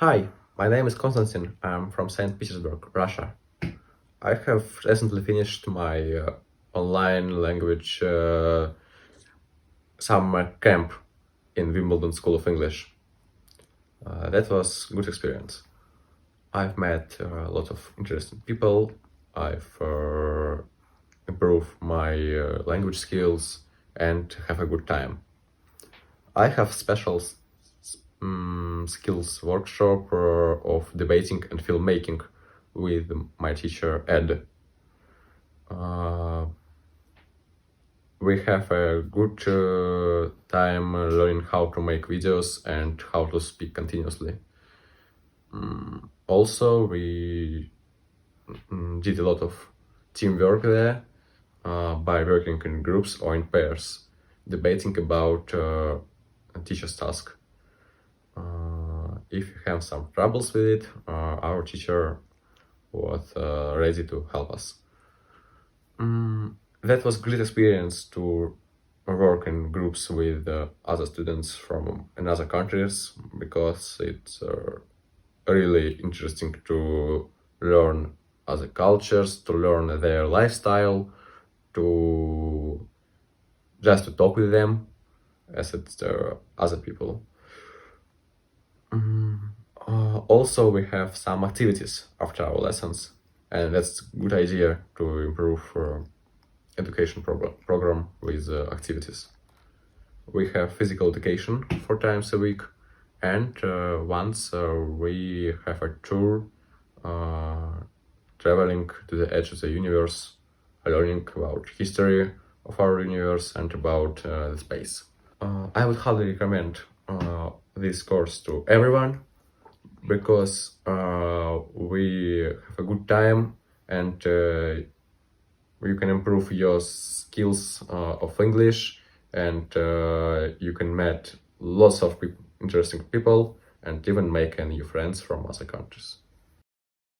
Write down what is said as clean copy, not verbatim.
Hi, my name is Konstantin. I'm from St. Petersburg, Russia. I have recently finished my online language summer camp in Wimbledon School of English. That was a good experience. I've met a lot of interesting people. I've improved my language skills and have a good time. I have special skills workshop of debating and filmmaking with my teacher Ed. We have a good time learning how to make videos and how to speak continuously. Also, we did a lot of teamwork there by working in groups or in pairs, debating about teacher's task. If you have some troubles with it, our teacher was ready to help us. That was a great experience to work in groups with other students from another countries, because it's really interesting to learn other cultures, to learn their lifestyle, to just to talk with them as it's other people. Also, we have some activities after our lessons, and that's a good idea to improve education program with activities. We have physical education 4 times a week, and once we have a tour traveling to the edge of the universe, learning about history of our universe and about the space. I would highly recommend this course to everyone, because we have a good time, and you can improve your skills of English, and you can meet lots of interesting people and even make new friends from other countries.